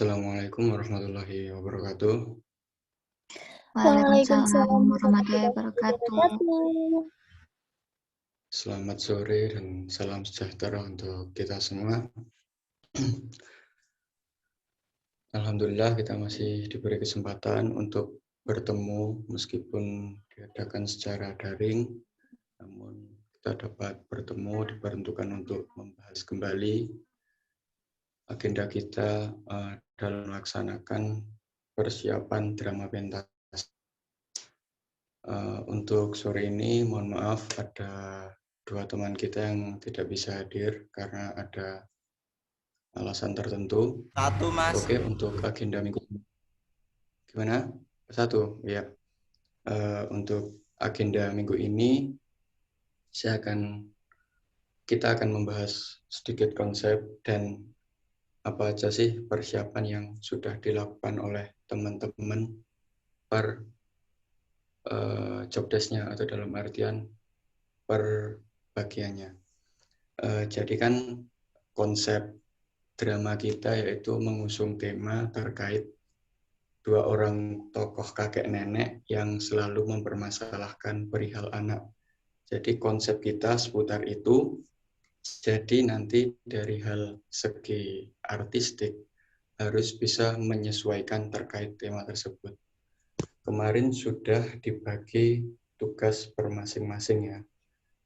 Assalamualaikum warahmatullahi wabarakatuh. Waalaikumsalam Waalaikumsalam warahmatullahi warahmatullahi wabarakatuh. wabarakatuh. Selamat sore dan salam sejahtera untuk kita semua. Alhamdulillah kita masih diberi kesempatan untuk bertemu meskipun diadakan secara daring, namun kita dapat bertemu diperuntukkan untuk membahas kembali agenda kita dalam melaksanakan persiapan drama pentas. Untuk sore ini, mohon maaf ada dua teman kita yang tidak bisa hadir karena ada alasan tertentu. Satu, Mas. Oke, untuk agenda minggu gimana? Satu, ya. Untuk agenda minggu ini, kita akan membahas sedikit konsep dan apa aja sih persiapan yang sudah dilakukan oleh teman-teman per job desk-nya atau dalam artian per bagiannya. Jadi kan konsep drama kita yaitu mengusung tema terkait dua orang tokoh kakek nenek yang selalu mempermasalahkan perihal anak. Jadi konsep kita seputar itu. Jadi nanti dari hal segi artistik harus bisa menyesuaikan terkait tema tersebut. Kemarin sudah dibagi tugas per masing-masing ya.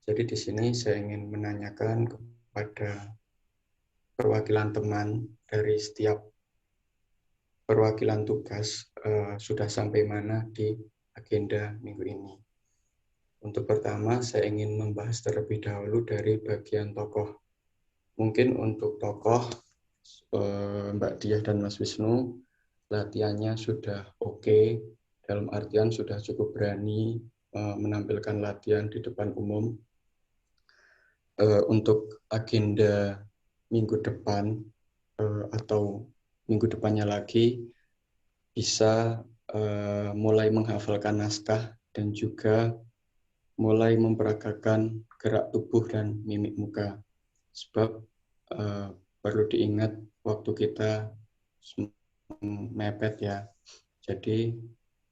Jadi di sini saya ingin menanyakan kepada perwakilan teman dari setiap perwakilan tugas sudah sampai mana di agenda minggu ini. Untuk pertama, saya ingin membahas terlebih dahulu dari bagian tokoh. Mungkin untuk tokoh Mbak Diah dan Mas Wisnu, latihannya sudah oke, dalam artian sudah cukup berani menampilkan latihan di depan umum. Untuk agenda minggu depan atau minggu depannya lagi bisa mulai menghafalkan naskah dan juga mulai memperagakan gerak tubuh dan mimik muka. Sebab perlu diingat waktu kita mepet ya. Jadi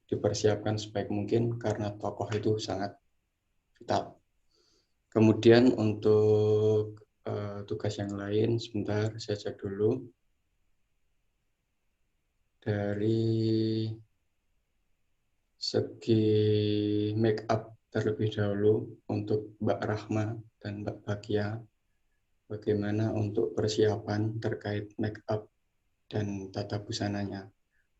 dipersiapkan sebaik mungkin karena tokoh itu sangat vital. Kemudian untuk tugas yang lain, sebentar saya cek dulu. Dari segi make up terlebih dahulu untuk Mbak Rahma dan Mbak Bagia, bagaimana untuk persiapan terkait make up dan tata busananya.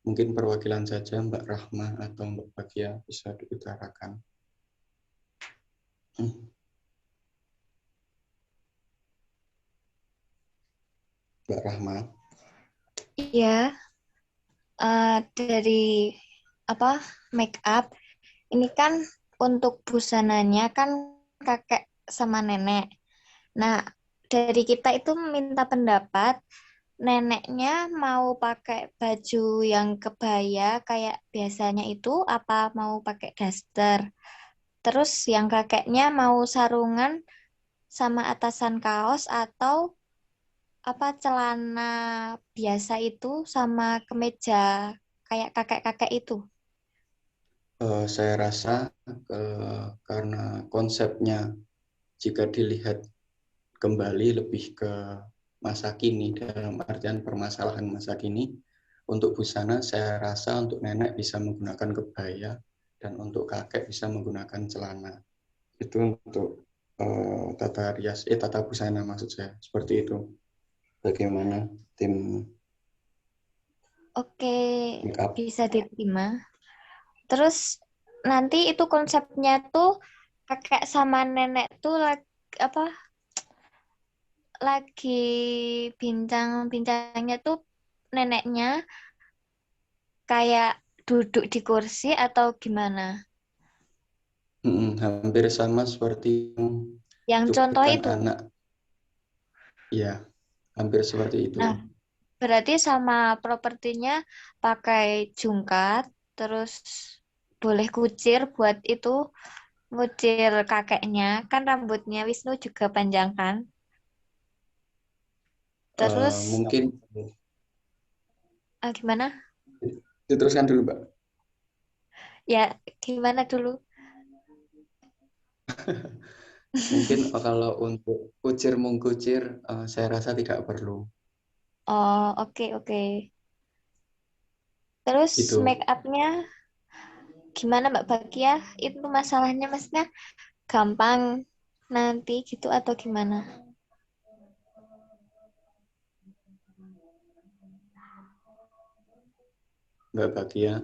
Mungkin perwakilan saja Mbak Rahma atau Mbak Bagia bisa diutarakan. Mbak Rahma. Iya, dari make up ini kan untuk busananya kan kakek sama nenek. Nah, dari kita itu minta pendapat neneknya mau pakai baju yang kebaya kayak biasanya itu apa mau pakai daster. Terus yang kakeknya mau sarungan sama atasan kaos atau celana biasa itu sama kemeja kayak kakek-kakek itu. Saya rasa karena konsepnya jika dilihat kembali lebih ke masa kini dalam artian permasalahan masa kini, untuk busana saya rasa untuk nenek bisa menggunakan kebaya dan untuk kakek bisa menggunakan celana. Itu untuk tata busana maksud saya, seperti itu. Bagaimana tim Oke, make up? bisa diterima. Terus nanti itu konsepnya tuh kakek sama nenek tuh lagi bincang-bincangnya tuh neneknya kayak duduk di kursi atau gimana? Hampir sama seperti Yang contoh cuplikan itu. anak. Iya, hampir seperti itu. Nah, berarti sama propertinya pakai jungkat, terus boleh kucir buat itu ngucir kakeknya. Kan rambutnya Wisnu juga panjang kan? Terus Mungkin Gimana? Diteruskan dulu, Mbak. Ya, gimana dulu? Mungkin kalau untuk kucir mengkucir, saya rasa tidak perlu. Oh, oke, oke. Terus make Itu up-nya gimana Mbak Bagia? Itu masalahnya maksudnya gampang nanti gitu atau gimana? Mbak Bagia.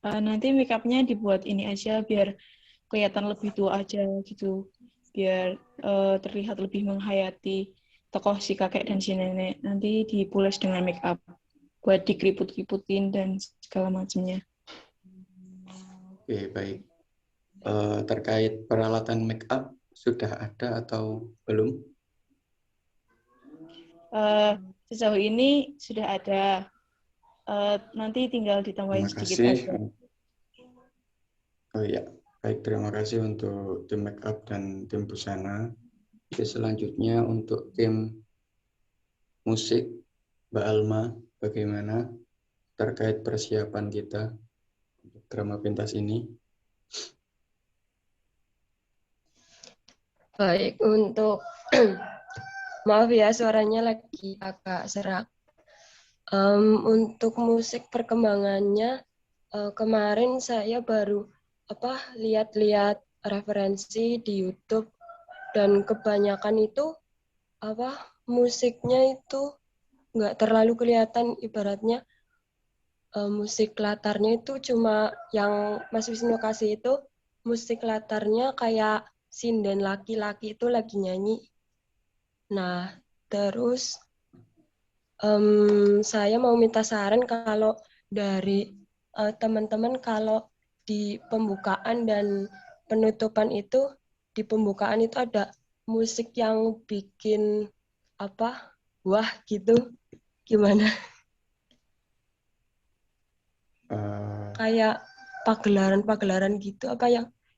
Nanti make up-nya dibuat ini aja biar kelihatan lebih tua aja gitu. Biar terlihat lebih menghayati tokoh si kakek dan si nenek. Nanti dipules dengan make up buat dikeriput-keriputin dan segala macamnya. Oke, baik. Terkait peralatan make up, sudah ada atau belum? Sejauh ini sudah ada. Nanti tinggal ditambahin Terima sedikit kasih. aja. Oh iya, baik, terima kasih untuk tim make up dan tim busana. Oke, selanjutnya untuk tim musik, Mbak Alma, bagaimana terkait persiapan kita untuk drama pentas ini? Baik, untuk maaf ya suaranya lagi agak serak. Untuk musik perkembangannya kemarin saya baru lihat-lihat referensi di YouTube dan kebanyakan itu musiknya itu nggak terlalu kelihatan, ibaratnya musik latarnya itu cuma yang Mas Wisnu kasih itu musik latarnya kayak sinden laki-laki itu lagi nyanyi. Nah, terus saya mau minta saran kalau dari teman-teman kalau di pembukaan dan penutupan itu, di pembukaan itu ada musik yang bikin wah gitu, gimana? Kayak pagelaran-pagelaran gitu,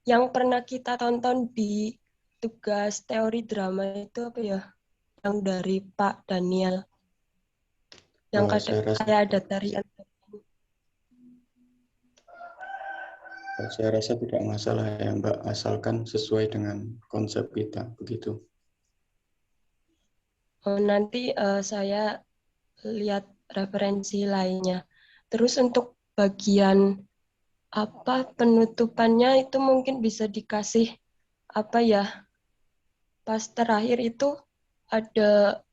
yang pernah kita tonton di tugas teori drama itu yang dari Pak Daniel. Yang kayak ada tarian. Saya rasa tidak masalah ya Mbak, asalkan sesuai dengan konsep kita, begitu. Nanti saya lihat referensi lainnya. Terus untuk bagian penutupannya itu mungkin bisa dikasih pas terakhir itu ada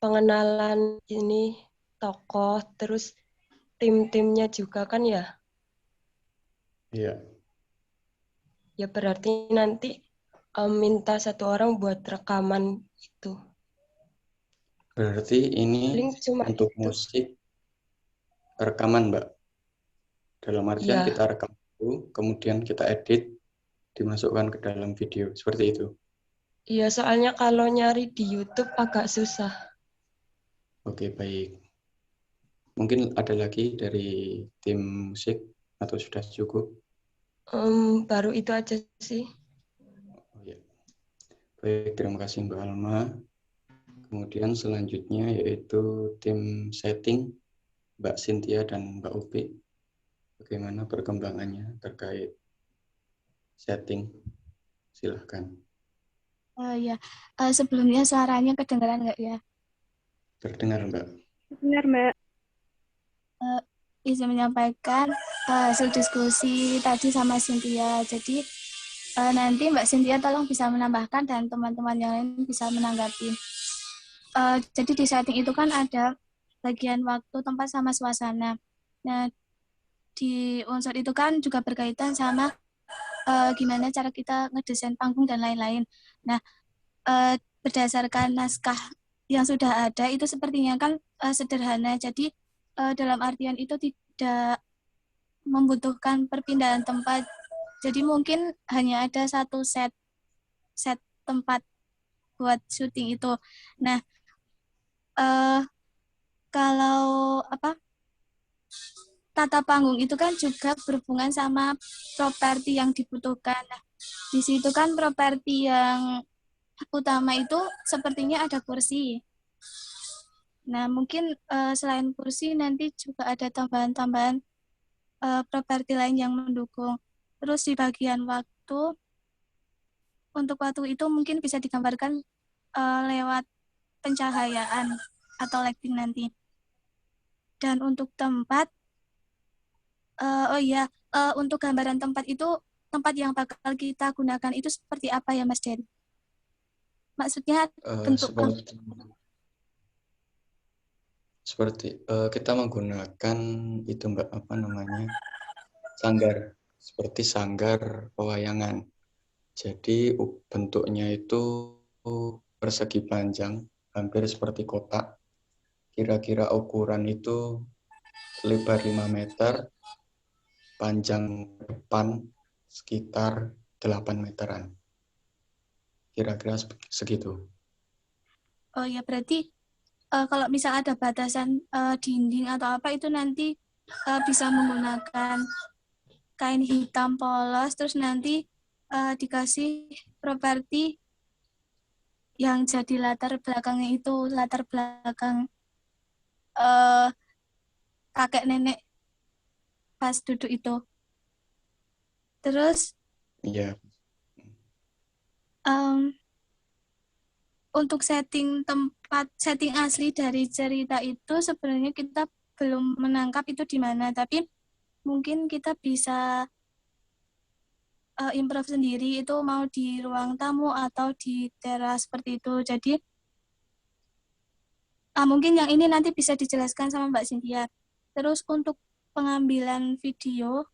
pengenalan ini tokoh, terus tim-timnya juga kan ya? Iya. Ya berarti nanti minta satu orang buat rekaman itu. Berarti ini Cuma untuk itu. musik rekaman Mbak. Dalam artian Ya. kita rekam dulu, kemudian kita edit, dimasukkan ke dalam video, seperti itu. Iya, soalnya kalau nyari di YouTube agak susah. Oke, baik. Mungkin ada lagi dari tim musik atau sudah cukup? Baru itu aja sih. Oh, ya. Baik, terima kasih Mbak Alma. Kemudian selanjutnya yaitu tim setting, Mbak Cynthia dan Mbak Upi. Bagaimana perkembangannya terkait setting? Silahkan. Ya, sebelumnya suaranya kedengaran nggak ya? Terdengar Mbak. Benar, Mbak. Izin menyampaikan hasil diskusi tadi sama Cynthia. Jadi nanti Mbak Cynthia tolong bisa menambahkan dan teman-teman yang lain bisa menanggapi. Jadi di setting itu kan ada bagian waktu, tempat, sama suasana. Nah, di unsur itu kan juga berkaitan sama gimana cara kita ngedesain panggung dan lain-lain. Nah, berdasarkan naskah yang sudah ada itu sepertinya kan sederhana. Jadi dalam artian itu tidak membutuhkan perpindahan tempat. Jadi mungkin hanya ada satu set tempat buat syuting itu. Nah, kalau tata panggung itu kan juga berhubungan sama properti yang dibutuhkan. Nah, di situ kan properti yang utama itu sepertinya ada kursi. Nah, mungkin selain kursi nanti juga ada tambahan-tambahan properti lain yang mendukung. Terus di bagian waktu, untuk waktu itu mungkin bisa digambarkan lewat pencahayaan atau lighting nanti. Dan untuk tempat, untuk gambaran tempat itu, tempat yang bakal kita gunakan itu seperti apa ya Mas Den? Maksudnya bentuk seperti kita menggunakan itu Mbak, apa namanya, sanggar, seperti sanggar pewayangan. Jadi bentuknya itu persegi panjang, hampir seperti kotak. Kira-kira ukuran itu lebar 5 meter, panjang depan sekitar 8 meteran. Kira-kira segitu. Oh ya, berarti kalau misal ada batasan dinding atau apa itu nanti bisa menggunakan kain hitam polos, terus nanti dikasih properti yang jadi latar belakangnya itu latar belakang kakek nenek pas duduk itu. Terus Iya. Untuk setting tempat, setting asli dari cerita itu sebenarnya kita belum menangkap itu di mana, tapi mungkin kita bisa improve sendiri, itu mau di ruang tamu atau di teras seperti itu. Jadi mungkin yang ini nanti bisa dijelaskan sama Mbak Cynthia. Terus untuk pengambilan video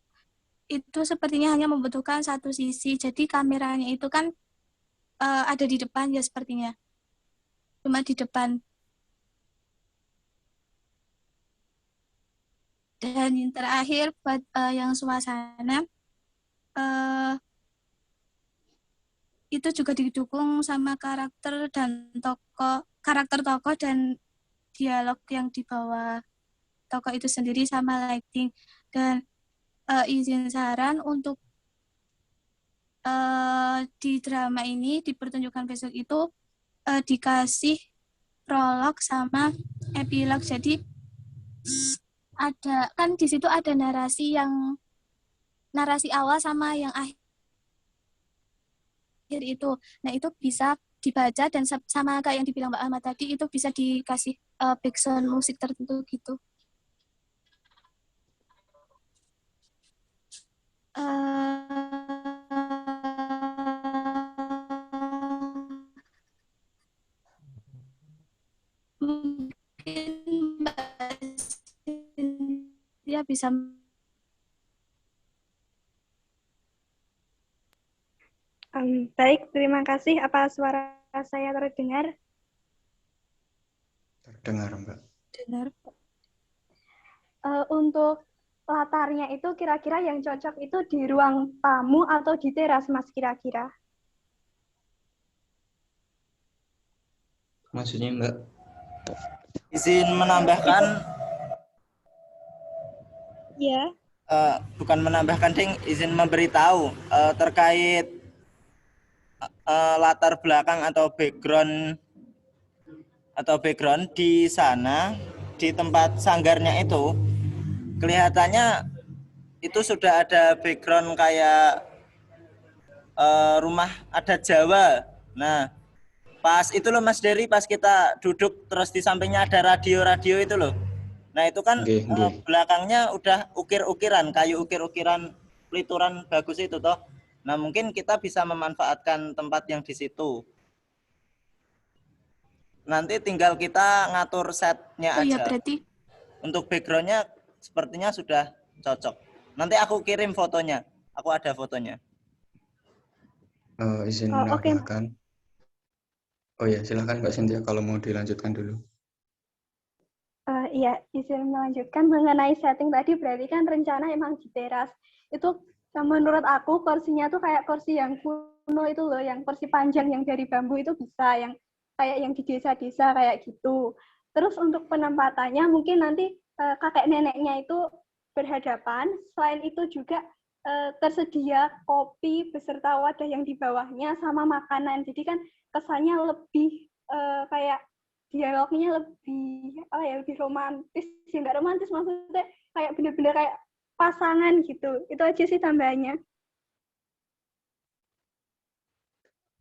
itu sepertinya hanya membutuhkan satu sisi, jadi kameranya itu kan ada di depan ya sepertinya. Cuma di depan. Dan yang terakhir buat yang suasana itu juga didukung sama karakter tokoh dan dialog yang dibawa tokoh itu sendiri sama lighting. Dan izin saran untuk di drama ini, di pertunjukan besok itu dikasih prolog sama epilog. Jadi ada kan di situ ada narasi awal sama yang akhir itu. Nah, itu bisa dibaca dan sama kayak yang dibilang Mbak Ahmad tadi, itu bisa dikasih background musik tertentu gitu. Mungkin Mbak dia bisa. Baik, terima kasih. Apa suara saya terdengar? Terdengar, Mbak. Dengar. Untuk latarnya itu kira-kira yang cocok itu di ruang tamu atau di teras, Mas, kira-kira? Maksudnya, Mbak? Izin menambahkan. Iya. Bukan menambahkan, Ding, izin memberitahu terkait latar belakang atau background di sana, di tempat sanggarnya itu kelihatannya itu sudah ada background kayak rumah adat Jawa. Nah, pas itu loh Mas Dery, pas kita duduk terus di sampingnya ada radio itu loh. Nah, itu kan belakangnya udah ukir-ukiran, kayu ukir-ukiran, pelituran bagus itu toh. Nah, mungkin kita bisa memanfaatkan tempat yang di situ. Nanti tinggal kita ngatur setnya aja. Iya, berarti untuk backgroundnya sepertinya sudah cocok. Nanti aku kirim fotonya. Aku ada fotonya. Izin menambahkan. Oh ya, silakan Mbak Cynthia kalau mau dilanjutkan dulu. Iya, izin melanjutkan mengenai setting tadi, berarti kan rencana emang di teras. Itu menurut aku kursinya tuh kayak kursi yang kuno itu loh, yang kursi panjang yang dari bambu itu bisa, yang kayak yang di desa-desa kayak gitu. Terus untuk penempatannya mungkin nanti kakek neneknya itu berhadapan. Selain itu juga tersedia kopi beserta wadah yang di bawahnya sama makanan. Jadi kan kesannya lebih kayak dialognya lebih lebih romantis, ya nggak romantis maksudnya kayak bener-bener kayak pasangan gitu. Itu aja sih tambahannya.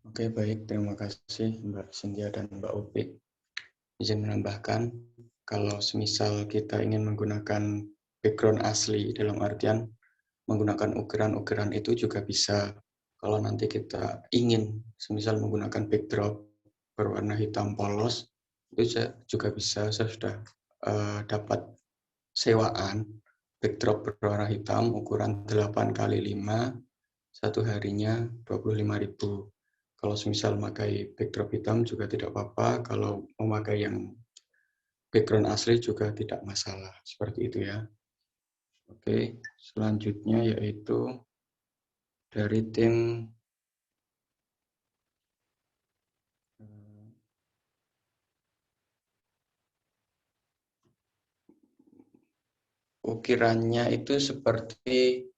Oke, baik. Terima kasih Mbak Cynthia dan Mbak Opik. Izin menambahkan, kalau semisal kita ingin menggunakan background asli dalam artian menggunakan ukiran-ukiran itu juga bisa. Kalau nanti kita ingin semisal menggunakan backdrop berwarna hitam polos, itu juga bisa. Saya sudah dapat sewaan backdrop berwarna hitam ukuran 8x5, satu harinya 25.000. Kalau semisal memakai backdrop hitam juga tidak apa-apa, kalau memakai yang background asli juga tidak masalah, seperti itu ya. Oke, selanjutnya yaitu dari tim ukirannya itu seperti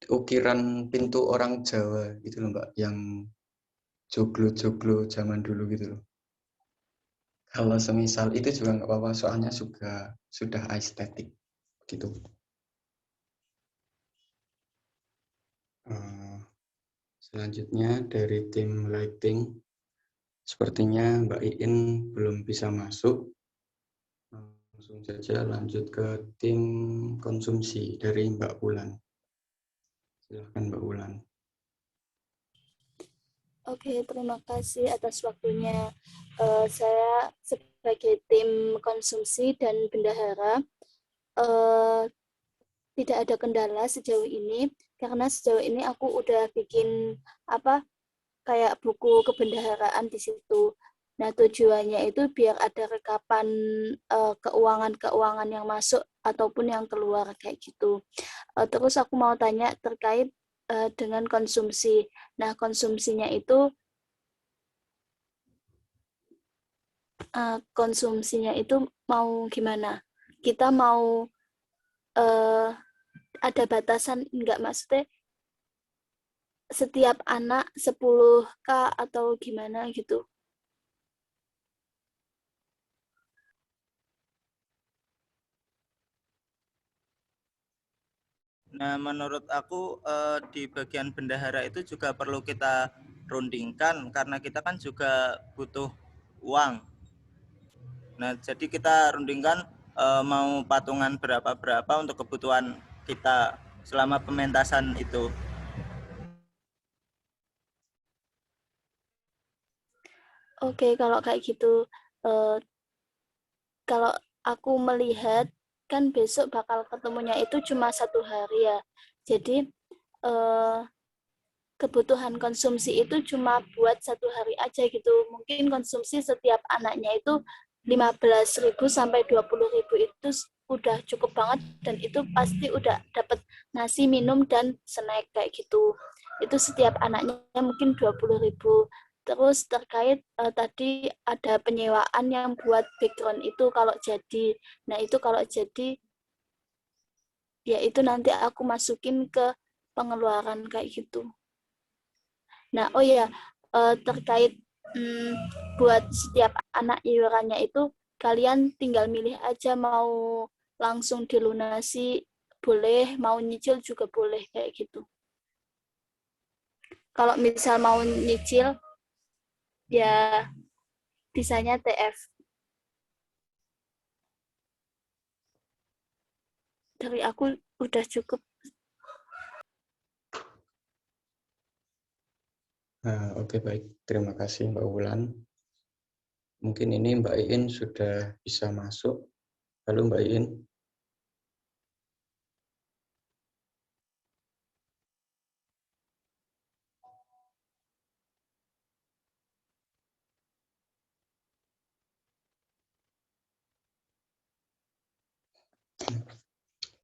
ukiran pintu orang Jawa gitu loh Mbak, yang joglo-joglo zaman dulu gitu loh. Kalau semisal itu juga nggak apa-apa, soalnya juga sudah estetik gitu. Selanjutnya dari tim lighting, sepertinya Mbak Iin belum bisa masuk. Langsung saja lanjut ke tim konsumsi dari Mbak Ulan. Silakan Mbak Ulan. Oke, terima kasih atas waktunya. Saya sebagai tim konsumsi dan bendahara tidak ada kendala sejauh ini karena sejauh ini aku udah bikin kayak buku kebendaharaan di situ. Nah, tujuannya itu biar ada rekapan keuangan-keuangan yang masuk ataupun yang keluar kayak gitu. Terus aku mau tanya terkait dengan konsumsi. Nah, konsumsinya itu mau gimana? Kita mau ada batasan enggak, maksudnya setiap anak 10K atau gimana gitu? Nah, menurut aku di bagian bendahara itu juga perlu kita rundingkan karena kita kan juga butuh uang. Nah, jadi kita rundingkan mau patungan berapa untuk kebutuhan kita selama pementasan itu. Oke, kalau kayak gitu, kalau aku melihat kan besok bakal ketemunya itu cuma 1 hari ya. Jadi kebutuhan konsumsi itu cuma buat 1 hari aja gitu. Mungkin konsumsi setiap anaknya itu 15.000 sampai 20.000 itu udah cukup banget dan itu pasti udah dapat nasi, minum dan snack kayak gitu. Itu setiap anaknya mungkin 20.000. Terus terkait tadi ada penyewaan yang buat background itu kalau jadi. Nah, itu kalau jadi ya itu nanti aku masukin ke pengeluaran kayak gitu. Nah, oh ya, terkait buat setiap anak iurannya itu kalian tinggal milih aja mau langsung dilunasi boleh, mau nyicil juga boleh kayak gitu. Kalau misal mau nyicil ya bisanya TF. Dari aku udah cukup. Oke, baik. Terima kasih Mbak Wulan. Mungkin ini Mbak Iin sudah bisa masuk. Halo Mbak Iin.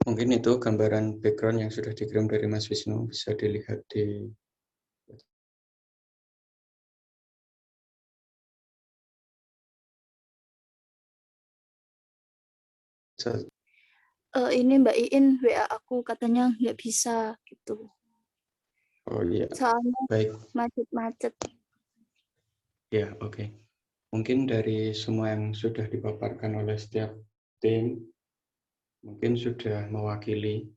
Mungkin itu gambaran background yang sudah dikirim dari Mas Wisnu, bisa dilihat di Ini Mbak Iin WA aku katanya nggak bisa gitu. Oh iya. Soalnya baik. macet-macet. Ya, oke. Mungkin dari semua yang sudah dipaparkan oleh setiap tim, mungkin sudah mewakili.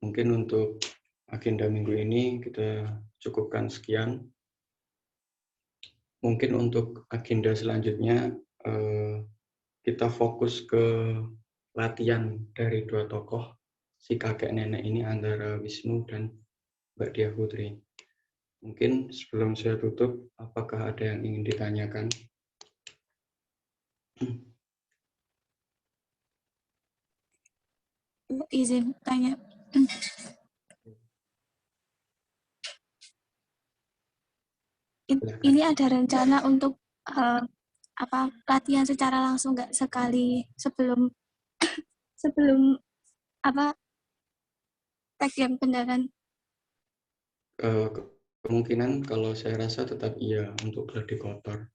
Mungkin untuk agenda minggu ini kita cukupkan sekian. Mungkin untuk agenda selanjutnya kita fokus ke latihan dari dua tokoh si kakek nenek ini antara Wisnu dan Mbak Diah Putri. Mungkin sebelum saya tutup, apakah ada yang ingin ditanyakan? Izin tanya. Ini ada rencana untuk latihan secara langsung nggak sekali sebelum tag yang beneran? Kemungkinan kalau saya rasa tetap iya untuk gladi kotor.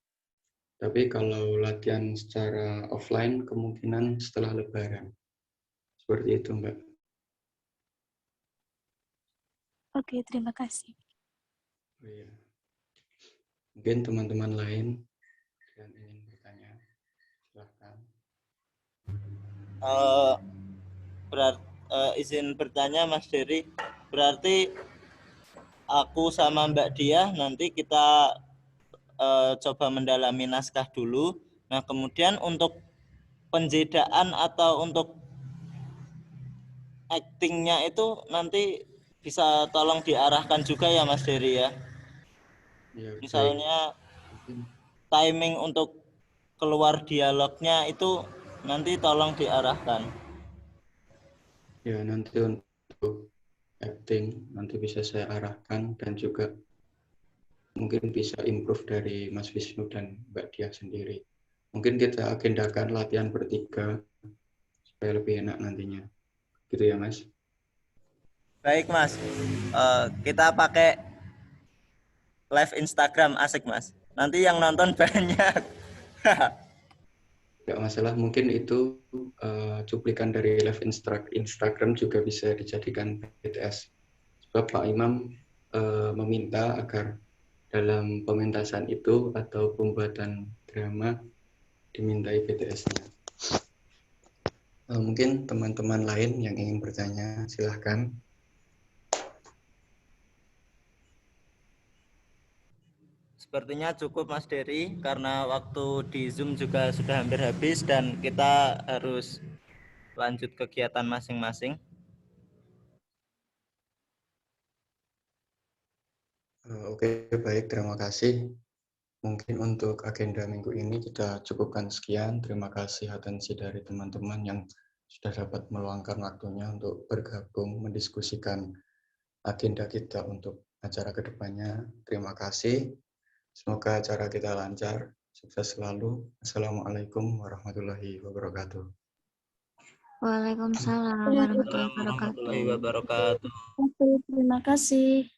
Tapi kalau latihan secara offline kemungkinan setelah Lebaran. Seperti itu, Mbak. Oke, terima kasih. Oh, iya. Mungkin teman-teman lain yang ingin bertanya, silahkan. Izin bertanya Mas Dery, berarti aku sama Mbak Diah nanti kita coba mendalami naskah dulu. Nah, kemudian untuk penjedaan atau untuk actingnya itu nanti bisa tolong diarahkan juga ya Mas Dery ya. Ya, misalnya timing untuk keluar dialognya itu nanti tolong diarahkan. Ya, nanti untuk acting nanti bisa saya arahkan dan juga mungkin bisa improve dari Mas Wisnu dan Mbak Diah sendiri. Mungkin kita agendakan latihan bertiga supaya lebih enak nantinya. Gitu ya, Mas? Baik, Mas. Kita pakai live Instagram, asik, Mas. Nanti yang nonton banyak. Tidak masalah, mungkin itu cuplikan dari live Instagram juga bisa dijadikan BTS. Sebab Pak Imam meminta agar dalam pementasan itu atau pembuatan drama dimintai BTS-nya. Mungkin teman-teman lain yang ingin bertanya, silahkan. Sepertinya cukup Mas Dery, karena waktu di Zoom juga sudah hampir habis dan kita harus lanjut kegiatan masing-masing. Oke, baik, terima kasih. Mungkin untuk agenda minggu ini kita cukupkan sekian. Terima kasih atensi dari teman-teman yang sudah dapat meluangkan waktunya untuk bergabung mendiskusikan agenda kita untuk acara kedepannya. Terima kasih. Semoga acara kita lancar. Sukses selalu. Assalamualaikum warahmatullahi wabarakatuh. Waalaikumsalam warahmatullahi wabarakatuh. Warahmatullahi wabarakatuh. Terima kasih.